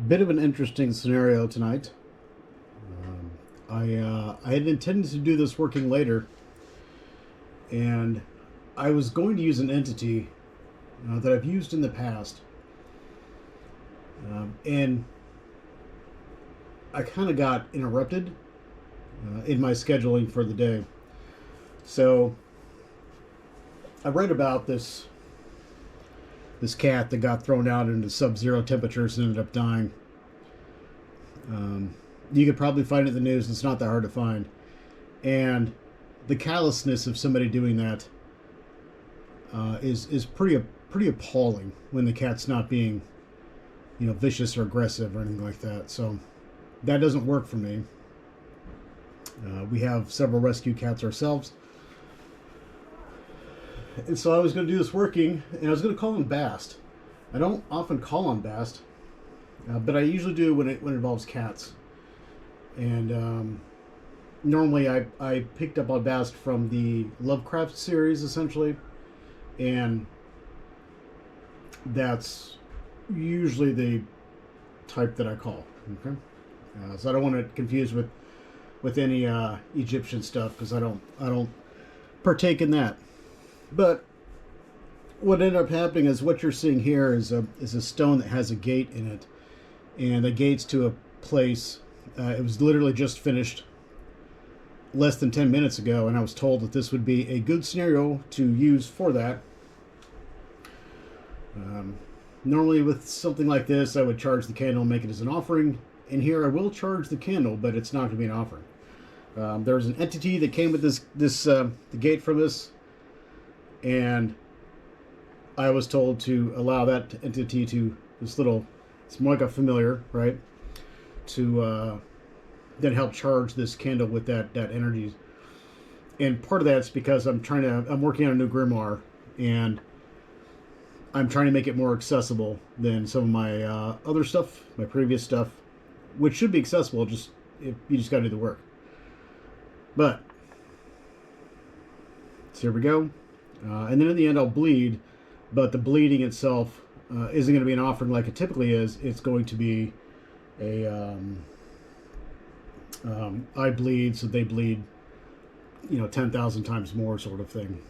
Bit of an interesting scenario tonight. I had intended to do this working later, and I was going to use an entity that I've used in the past, and I kind of got interrupted in my scheduling for the day. So I read about this cat that got thrown out into sub-zero temperatures and ended up dying. You could probably find it in the news. It's not that hard to find. And the callousness of somebody doing that is pretty appalling when the cat's not being, vicious or aggressive or anything like that. So that doesn't work for me. We have several rescue cats ourselves. And so I was going to do this working, and I was going to call on Bast. I don't often call on Bast, but I usually do when it involves cats. And normally I picked up on Bast from the Lovecraft series, essentially, and that's usually the type that I call. Okay, so I don't want to confuse with any Egyptian stuff because I don't partake in that. But what ended up happening is what you're seeing here is a stone that has a gate in it, and the gate's to a place. It was literally just finished less than 10 minutes ago, and I was told that this would be a good scenario to use for that. Normally with something like this, I would charge the candle and make it as an offering. In here, I will charge the candle, but it's not going to be an offering. There's an entity that came with the gate from this, and I was told to allow that entity to it's more like a familiar, right? To then help charge this candle with that energy. And part of that's because I'm working on a new Grimoire, and I'm trying to make it more accessible than some of my other stuff, my previous stuff, which should be accessible. You just got to do the work. But so here we go. And then in the end, I'll bleed, but the bleeding itself isn't going to be an offering like it typically is. It's going to be a I bleed, so they bleed, 10,000 times more sort of thing.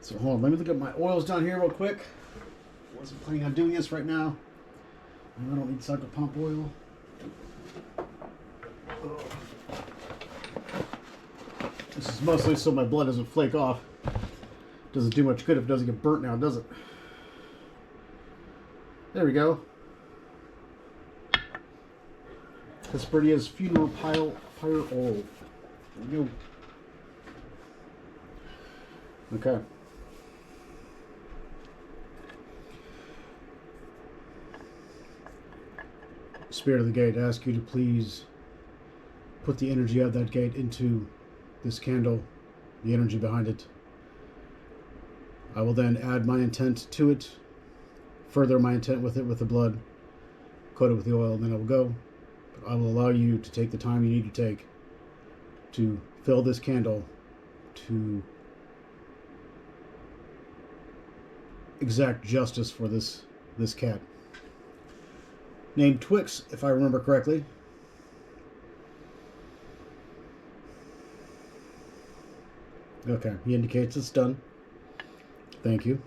So hold on, let me look at my oils down here real quick. I wasn't planning on doing this right now. I don't need cycle pump oil. Oh. This is mostly so my blood doesn't flake off. Doesn't do much good if it doesn't get burnt now, does it? There we go. Hesperidia's Funeral Pyre Oil. There we go. Okay. Spirit of the Gate, I ask you to please put the energy of that gate into this candle, the energy behind it. I will then add my intent to it, further my intent with it with the blood, coat it with the oil, and then I will go. But I will allow you to take the time you need to take to fill this candle to exact justice for this cat. Named Twix, if I remember correctly. Okay, he indicates it's done. Thank you.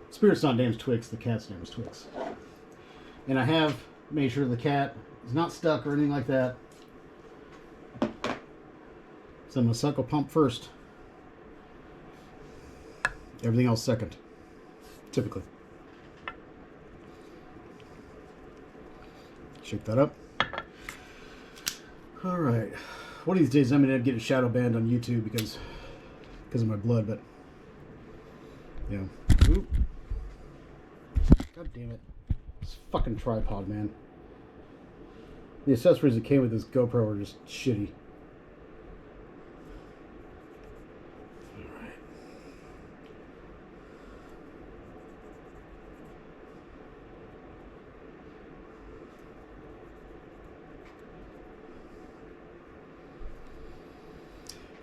Spirit's not named Twix, the cat's name is Twix. And I have made sure the cat is not stuck or anything like that. So I'm going to suckle pump first. Everything else second. Typically. Shake that up. Alright. One of these days I'm going to get a shadow banned on YouTube because of my blood, but yeah. Oop. God damn it. This fucking tripod, man. The accessories that came with this GoPro are just shitty.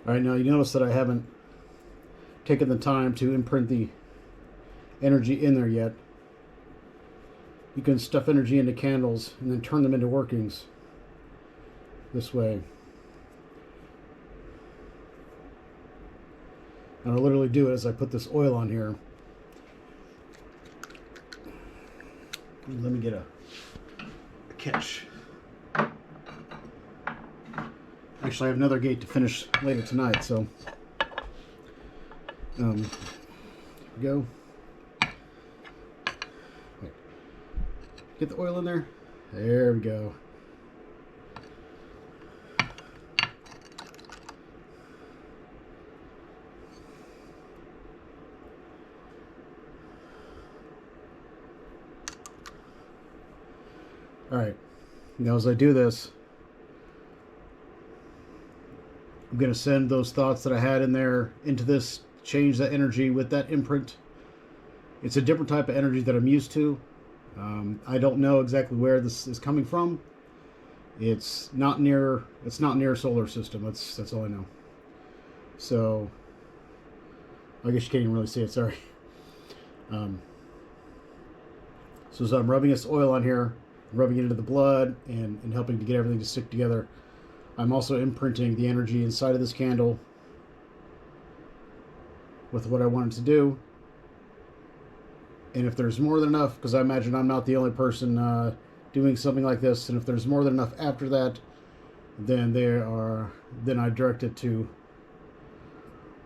Alright, now you notice that I haven't taken the time to imprint the energy in there yet. you can stuff energy into candles and then turn them into workings this way. And I'll literally do it as I put this oil on here. Let me get a catch. Actually, I have another gate to finish later tonight, so here we go. Get the oil in there. There we go. Alright, now as I do this, I'm going to send those thoughts that I had in there into this, change that energy with that imprint. It's a different type of energy that I'm used to. I don't know exactly where this is coming from. It's not near solar system. That's all I know. So I guess you can't even really see it, sorry. So as I'm rubbing this oil on here, rubbing it into the blood and helping to get everything to stick together, I'm also imprinting the energy inside of this candle with what I wanted to do. And if there's more than enough, because I imagine I'm not the only person doing something like this, and if there's more than enough after that, then I direct it to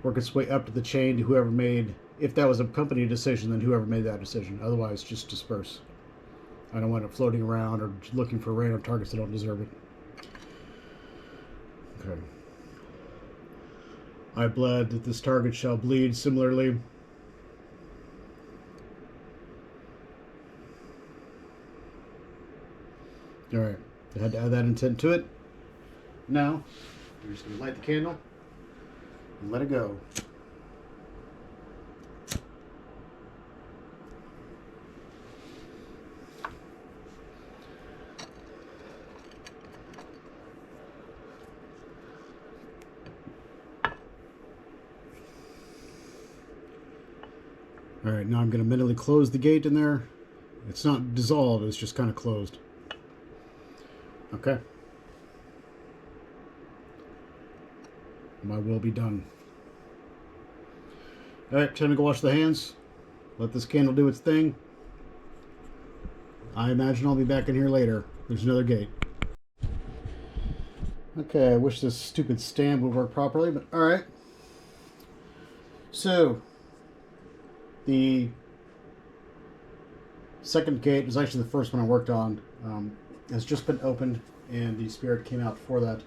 work its way up to the chain to whoever made, if that was a company decision, then whoever made that decision. Otherwise, just disperse. I don't want it floating around or looking for random targets that don't deserve it. Okay. I bled that this target shall bleed similarly. Alright, I had to add that intent to it. Now, we're just going to light the candle and let it go. Alright, now I'm going to mentally close the gate in there. It's not dissolved, it's just kind of closed. Okay. My will be done. Alright, time to go wash the hands. Let this candle do its thing. I imagine I'll be back in here later. There's another gate. Okay, I wish this stupid stand would work properly, but alright. So, the second gate is actually the first one I worked on. Has just been opened, and the spirit came out for that.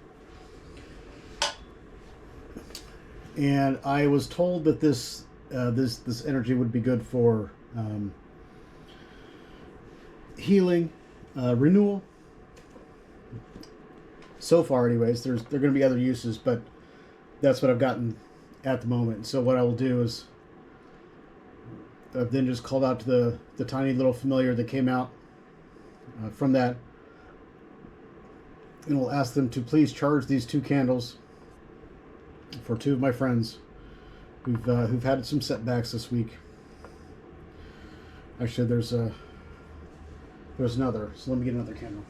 And I was told that this energy would be good for healing, renewal. So far, anyways, there are going to be other uses, but that's what I've gotten at the moment. So what I will do is I've then just called out to the tiny little familiar that came out from that, and we'll ask them to please charge these 2 candles for 2 of my friends who've had some setbacks this week. Actually, there's another. So let me get another candle.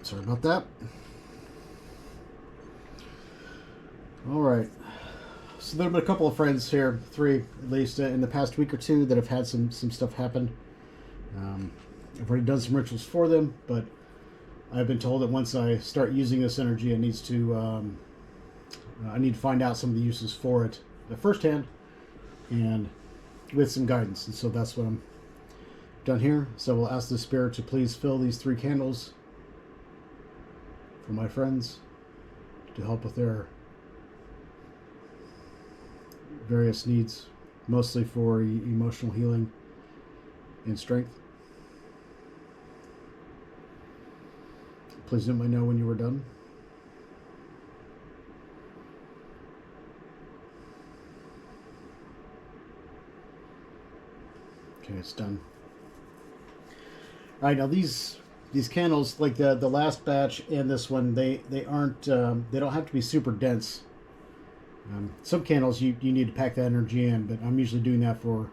Sorry about that. All right. So there have been a couple of friends here, 3 at least, in the past week or 2 that have had some stuff happen. I've already done some rituals for them, but I've been told that once I start using this energy, I need to find out some of the uses for it firsthand and with some guidance. And so that's what I'm done here. So we'll ask the spirit to please fill these 3 candles for my friends to help with their various needs, mostly for emotional healing and strength. Please let me know when you were done. Okay, it's done. All right, now these these candles, like the last batch and this one, they aren't they don't have to be super dense. Some candles you need to pack that energy in, but I'm usually doing that for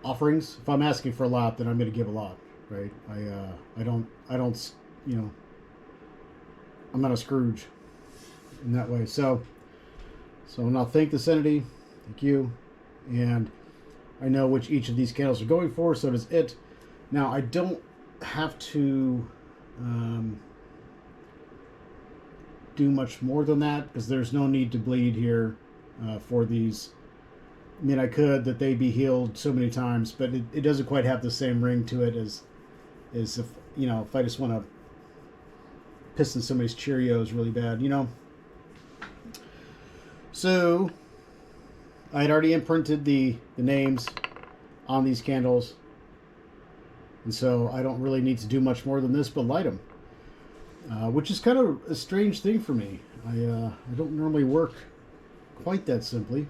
offerings. If I'm asking for a lot, then I'm going to give a lot, right? I don't you know, I'm not a Scrooge in that way. So I'll thank this entity, thank you, and I know which each of these candles are going for, so does it. Now I don't have to do much more than that, because there's no need to bleed here for these. I mean, I could that they be healed so many times, but it doesn't quite have the same ring to it as if, you know, if I just want to piss in somebody's Cheerios really bad, you know. So I had already imprinted the names on these candles, and so I don't really need to do much more than this but light them, which is kind of a strange thing for me. I don't normally work quite that simply,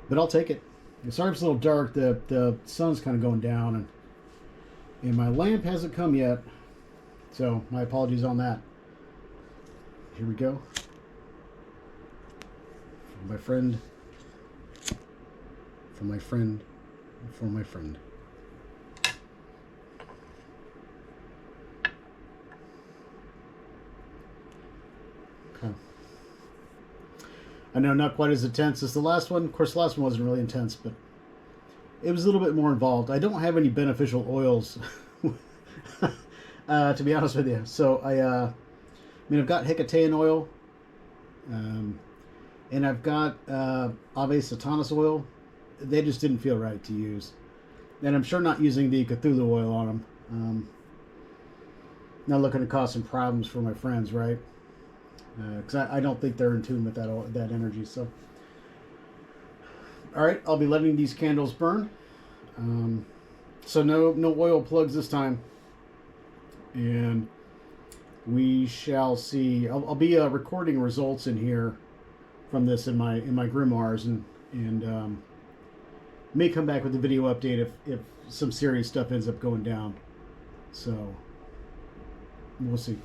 but I'll take it. Sorry if it's a little dark. The sun's kind of going down, and my lamp hasn't come yet, so my apologies on that. Here we go. For my friend, for my friend, for my friend. Okay. I know, not quite as intense as the last one. Of course, the last one wasn't really intense, but it was a little bit more involved. I don't have any beneficial oils, to be honest with you. So I mean, I've got Hecataean oil, and I've got Ave Satanas oil. They just didn't feel right to use, and I'm sure not using the Cthulhu oil on them. Not looking to cause some problems for my friends, right? Because I don't think they're in tune with that energy. So, all right, I'll be letting these candles burn. So no oil plugs this time, and we shall see. I'll be recording results in here from this in my grimoires, and may come back with a video update if some serious stuff ends up going down. So we'll see.